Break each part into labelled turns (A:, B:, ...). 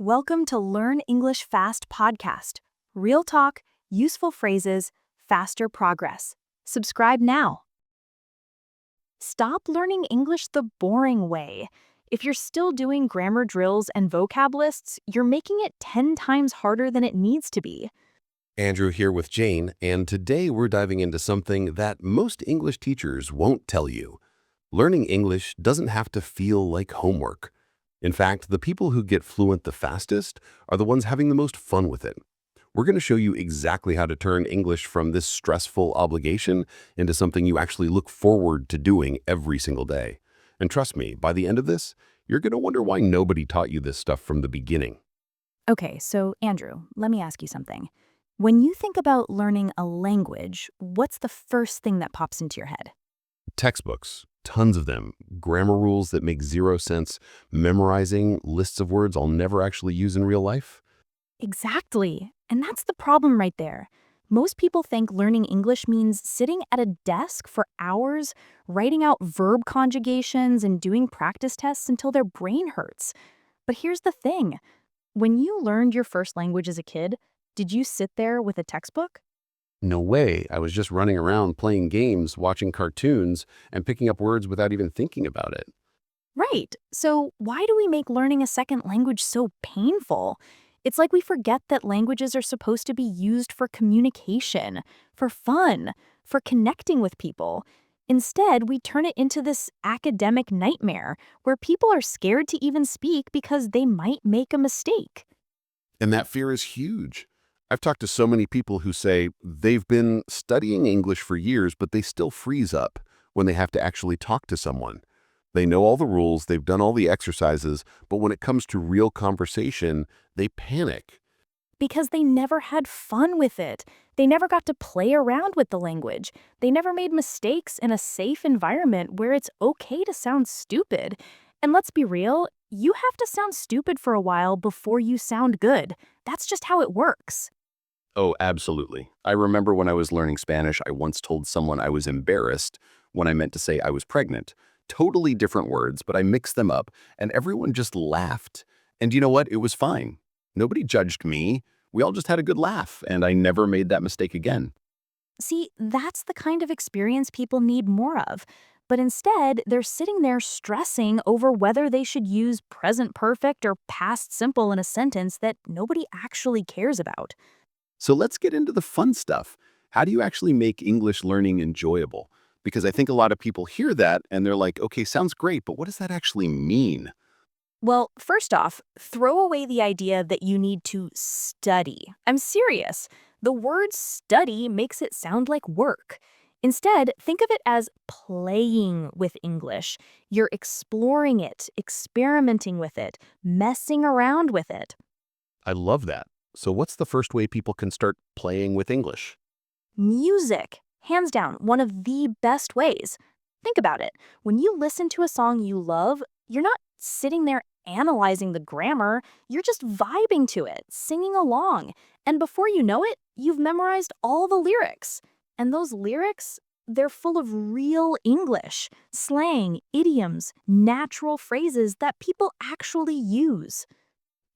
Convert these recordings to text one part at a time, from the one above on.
A: Welcome to Learn English Fast podcast. Real talk, useful phrases, faster progress. Subscribe now. Stop learning English the boring way. If you're still doing grammar drills and vocab lists, you're making it 10 times harder than it needs to be.
B: Andrew here with Jane, and today we're diving into something that most English teachers won't tell you. Learning English doesn't have to feel like homework. In fact, the people who get fluent the fastest are the ones having the most fun with it. We're going to show you exactly how to turn English from this stressful obligation into something you actually look forward to doing every single day. And trust me, by the end of this, you're going to wonder why nobody taught you this stuff from the beginning.
A: Okay, so Andrew, let me ask you something. When you think about learning a language, what's the first thing that pops into your head?
B: Textbooks, tons of them, grammar rules that make zero sense, memorizing lists of words I'll never actually use in real life.
A: Exactly. And that's the problem right there. Most people think learning English means sitting at a desk for hours, writing out verb conjugations and doing practice tests until their brain hurts. But here's the thing. When you learned your first language as a kid, did you sit there with a textbook?
B: No way, I was just running around playing games, watching cartoons, and picking up words without even thinking about it.
A: Right. So why do we make learning a second language so painful? It's like we forget that languages are supposed to be used for communication, for fun, for connecting with people. Instead, we turn it into this academic nightmare where people are scared to even speak because they might make a mistake.
B: And that fear is huge. I've talked to so many people who say they've been studying English for years, but they still freeze up when they have to actually talk to someone. They know all the rules, they've done all the exercises, but when it comes to real conversation, they panic.
A: Because they never had fun with it. They never got to play around with the language. They never made mistakes in a safe environment where it's okay to sound stupid. And let's be real, you have to sound stupid for a while before you sound good. That's just how it works.
C: Oh, absolutely. I remember when I was learning Spanish, I once told someone I was embarrassed when I meant to say I was pregnant. Totally different words, but I mixed them up, and everyone just laughed. And you know what? It was fine. Nobody judged me. We all just had a good laugh, and I never made that mistake again.
A: See, that's the kind of experience people need more of. But instead, they're sitting there stressing over whether they should use present perfect or past simple in a sentence that nobody actually cares about.
C: So let's get into the fun stuff. How do you actually make English learning enjoyable? Because I think a lot of people hear that and they're like, okay, sounds great, but what does that actually mean?
A: Well, first off, throw away the idea that you need to study. I'm serious. The word study makes it sound like work. Instead, think of it as playing with English. You're exploring it, experimenting with it, messing around with it.
B: I love that. So what's the first way people can start playing with English?
A: Music, hands down, one of the best ways. Think about it. When you listen to a song you love, you're not sitting there analyzing the grammar, you're just vibing to it, singing along. And before you know it, you've memorized all the lyrics. And those lyrics, they're full of real English, slang, idioms, natural phrases that people actually use.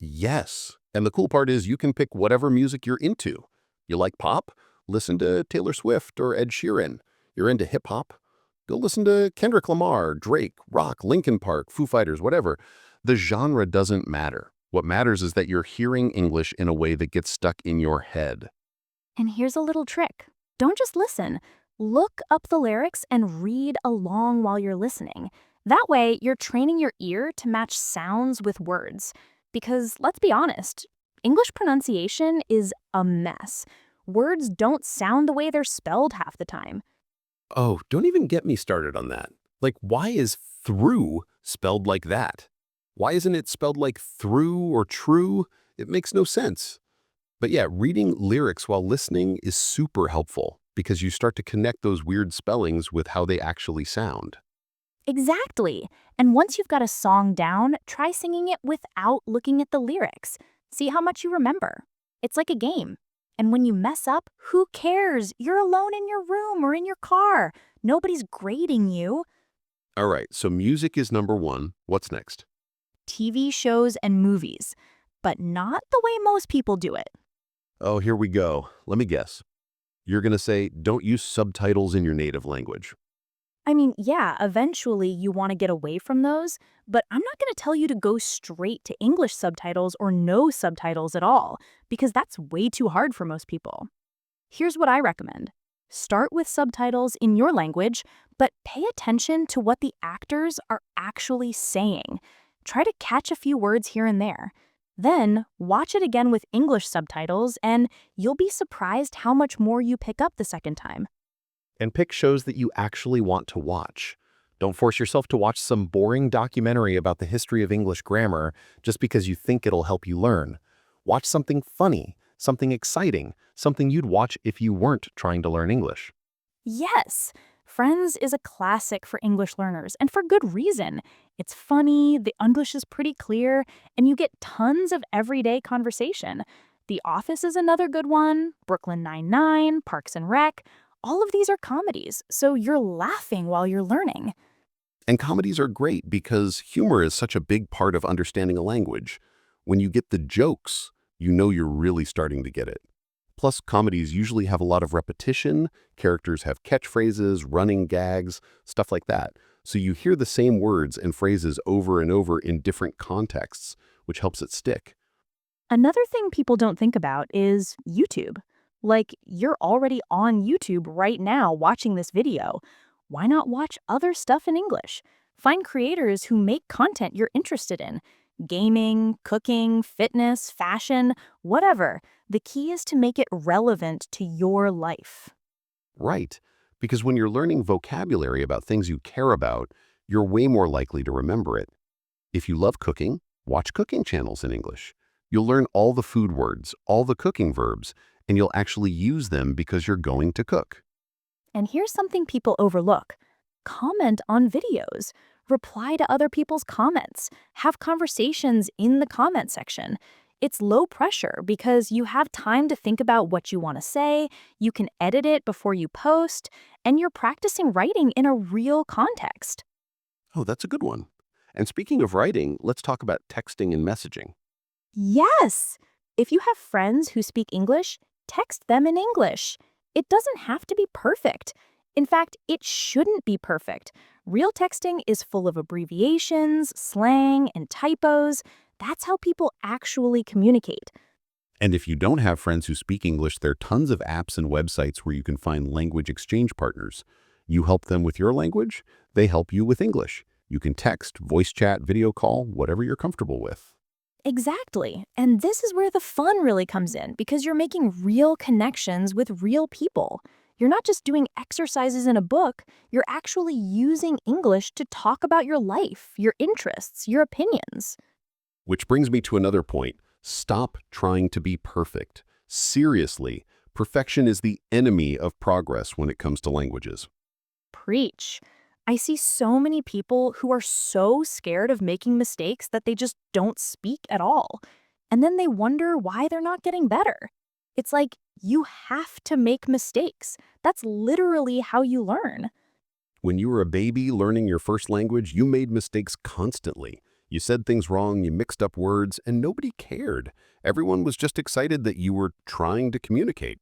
B: Yes. And the cool part is you can pick whatever music you're into. You like pop? Listen to Taylor Swift or Ed Sheeran. You're into hip hop? Go listen to Kendrick Lamar, Drake, rock, Linkin Park, Foo Fighters, whatever. The genre doesn't matter. What matters is that you're hearing English in a way that gets stuck in your head.
A: And here's a little trick. Don't just listen. Look up the lyrics and read along while you're listening. That way, you're training your ear to match sounds with words. Because let's be honest, English pronunciation is a mess. Words don't sound the way they're spelled half the time.
B: Oh, don't even get me started on that. Like, why is through spelled like that? Why isn't it spelled like through or true? It makes no sense. But yeah, reading lyrics while listening is super helpful because you start to connect those weird spellings with how they actually sound.
A: Exactly. And once you've got a song down, try singing it without looking at the lyrics. See how much you remember. It's like a game. And when you mess up, who cares? You're alone in your room or in your car. Nobody's grading you.
B: All right, so music is number one. What's next?
A: TV shows and movies. but not the way most people do it.
B: Oh, here we go. Let me guess. You're going to say, don't use subtitles in your native language.
A: I mean, yeah, eventually you want to get away from those, but I'm not going to tell you to go straight to English subtitles or no subtitles at all, because that's way too hard for most people. Here's what I recommend. Start with subtitles in your language, but pay attention to what the actors are actually saying. Try to catch a few words here and there. Then, watch it again with English subtitles, and you'll be surprised how much more you pick up the second time.
C: And pick shows that you actually want to watch. Don't force yourself to watch some boring documentary about the history of English grammar just because you think it'll help you learn. Watch something funny, something exciting, something you'd watch if you weren't trying to learn English.
A: Yes, Friends is a classic for English learners, and for good reason. It's funny, the English is pretty clear, and you get tons of everyday conversation. The Office is another good one, Brooklyn Nine-Nine, Parks and Rec. All of these are comedies, so you're laughing while you're learning.
B: And comedies are great because humor is such a big part of understanding a language. When you get the jokes, you know you're really starting to get it. Plus, comedies usually have a lot of repetition, characters have catchphrases, running gags, stuff like that. So you hear the same words and phrases over and over in different contexts, which helps it stick.
A: Another thing people don't think about is YouTube. Like, you're already on YouTube right now watching this video. Why not watch other stuff in English? Find creators who make content you're interested in. Gaming, cooking, fitness, fashion, whatever. The key is to make it relevant to your life.
B: Right, because when you're learning vocabulary about things you care about, you're way more likely to remember it. If you love cooking, watch cooking channels in English. You'll learn all the food words, all the cooking verbs, and you'll actually use them because you're going to cook.
A: And here's something people overlook. Comment on videos. Reply to other people's comments. Have conversations in the comment section. It's low pressure because you have time to think about what you want to say, you can edit it before you post, and you're practicing writing in a real context.
B: Oh, that's a good one. And speaking of writing, let's talk about texting and messaging.
A: Yes! If you have friends who speak English, text them in English. It doesn't have to be perfect. In fact, it shouldn't be perfect. Real texting is full of abbreviations, slang, and typos. That's how people actually communicate.
B: And if you don't have friends who speak English, there are tons of apps and websites where you can find language exchange partners. You help them with your language, they help you with English. You can text, voice chat, video call, whatever you're comfortable with.
A: Exactly. And this is where the fun really comes in because you're making real connections with real people. You're not just doing exercises in a book, you're actually using English to talk about your life, your interests, your opinions.
B: Which brings me to another point. Stop trying to be perfect. Seriously, perfection is the enemy of progress when it comes to languages.
A: Preach. I see so many people who are so scared of making mistakes that they just don't speak at all. And then they wonder why they're not getting better. It's like, you have to make mistakes. That's literally how you learn.
B: When you were a baby learning your first language, you made mistakes constantly. You said things wrong, you mixed up words, and nobody cared. Everyone was just excited that you were trying to communicate.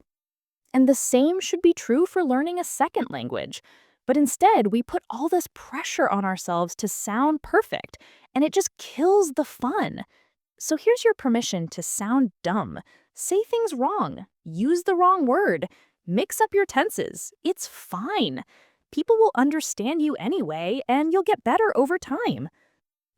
A: And the same should be true for learning a second language. But instead, we put all this pressure on ourselves to sound perfect, and it just kills the fun. So here's your permission to sound dumb. Say things wrong. Use the wrong word. Mix up your tenses. It's fine. People will understand you anyway, and you'll get better over time.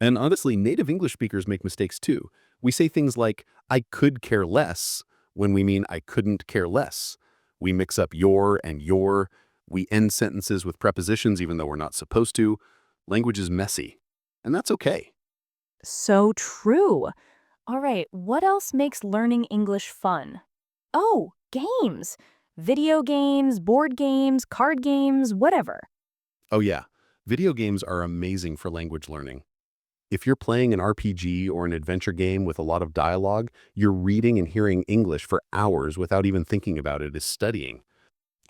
B: And honestly, native English speakers make mistakes too. We say things like, I could care less, when we mean I couldn't care less. We mix up your and your. We end sentences with prepositions even though we're not supposed to. Language is messy, and that's okay.
A: So true. All right, what else makes learning English fun? Oh, games. Video games, board games, card games, whatever.
B: Oh yeah, video games are amazing for language learning. If you're playing an RPG or an adventure game with a lot of dialogue, you're reading and hearing English for hours without even thinking about it as studying.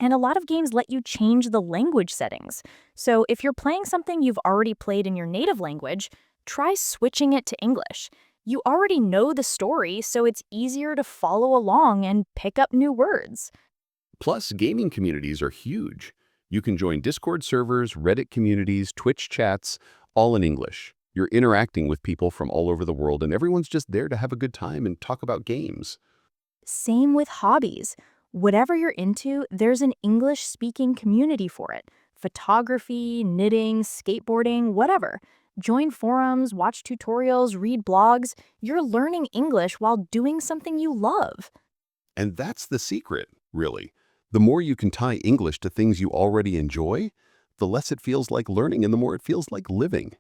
A: And a lot of games let you change the language settings. So if you're playing something you've already played in your native language, try switching it to English. You already know the story, so it's easier to follow along and pick up new words.
C: Plus, gaming communities are huge. You can join Discord servers, Reddit communities, Twitch chats, all in English. You're interacting with people from all over the world, and everyone's just there to have a good time and talk about games.
A: Same with hobbies. Whatever you're into, there's an English-speaking community for it. Photography, knitting, skateboarding, whatever. Join forums, watch tutorials, read blogs. You're learning English while doing something you love.
C: And that's the secret, really. The more you can tie English to things you already enjoy, the less it feels like learning and the more it feels like living.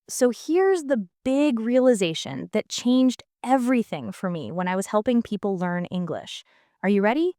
A: So here's the big realization that changed everything for me when I was helping people learn English. Are you ready?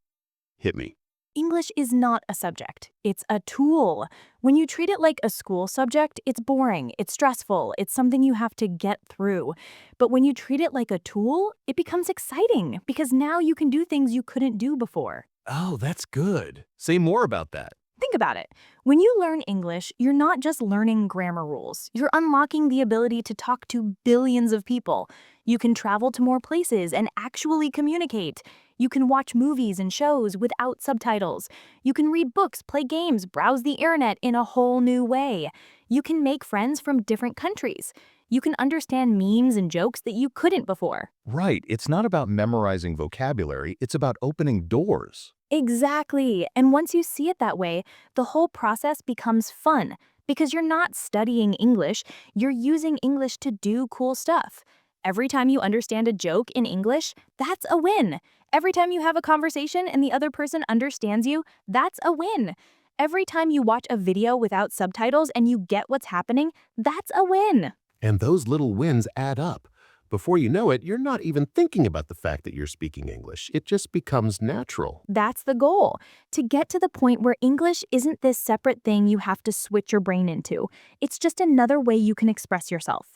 C: Hit me.
A: English is not a subject, it's a tool. When you treat it like a school subject, it's boring, it's stressful, it's something you have to get through. But when you treat it like a tool, it becomes exciting because now you can do things you couldn't do before.
C: Oh, that's good. Say more about that.
A: Think about it. When you learn English, you're not just learning grammar rules. You're unlocking the ability to talk to billions of people. You can travel to more places and actually communicate. You can watch movies and shows without subtitles. You can read books, play games, browse the internet in a whole new way. You can make friends from different countries. You can understand memes and jokes that you couldn't before.
D: Right, it's not about memorizing vocabulary, it's about opening doors.
A: Exactly. And once you see it that way, the whole process becomes fun because you're not studying English, you're using English to do cool stuff. Every time you understand a joke in English, that's a win. Every time you have a conversation and the other person understands you, that's a win. Every time you watch a video without subtitles and you get what's happening, that's a win.
B: And those little wins add up. Before you know it, you're not even thinking about the fact that you're speaking English. It just becomes natural.
A: That's the goal, to get to the point where English isn't this separate thing you have to switch your brain into. It's just another way you can express yourself.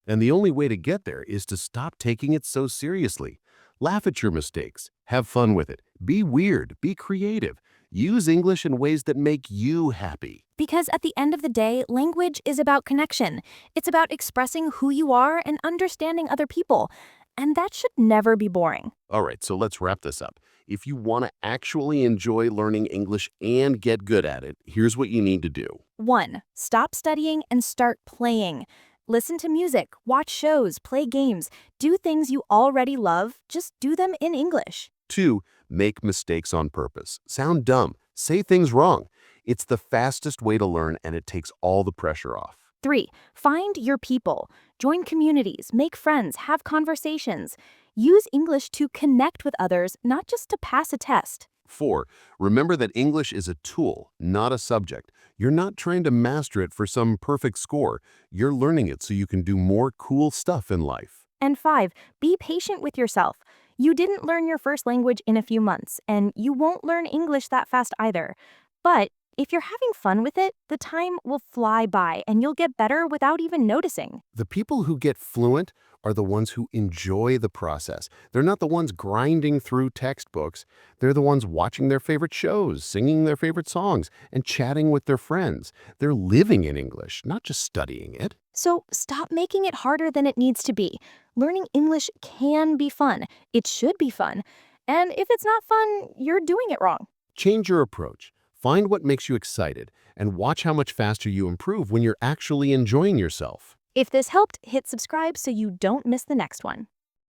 B: And the only way to get there is to stop taking it so seriously. Laugh at your mistakes. Have fun with it. Be weird. Be creative. Use English in ways that make you happy.
A: Because at the end of the day, language is about connection. It's about expressing who you are and understanding other people. And that should never be boring.
B: All right, so let's wrap this up. If you want to actually enjoy learning English and get good at it, here's what you need to do.
A: 1. Stop studying and start playing. Listen to music, watch shows, play games, do things you already love, just do them in English.
B: 2. Make mistakes on purpose. Sound dumb. Say things wrong. It's the fastest way to learn and it takes all the pressure off.
A: 3. Find your people. Join communities, make friends, have conversations. Use English to connect with others, not just to pass a test.
B: 4. Remember that English is a tool, not a subject. You're not trying to master it for some perfect score. You're learning it so you can do more cool stuff in life.
A: And 5. Be patient with yourself. You didn't learn your first language in a few months, and you won't learn English that fast either. But if you're having fun with it, the time will fly by and you'll get better without even noticing.
B: The people who get fluent are the ones who enjoy the process. They're not the ones grinding through textbooks. They're the ones watching their favorite shows, singing their favorite songs, and chatting with their friends. They're living in English, not just studying it.
A: So stop making it harder than it needs to be. Learning English can be fun. It should be fun. And if it's not fun, you're doing it wrong.
B: Change your approach. Find what makes you excited, and watch how much faster you improve when you're actually enjoying yourself.
A: If this helped, hit subscribe so you don't miss the next one.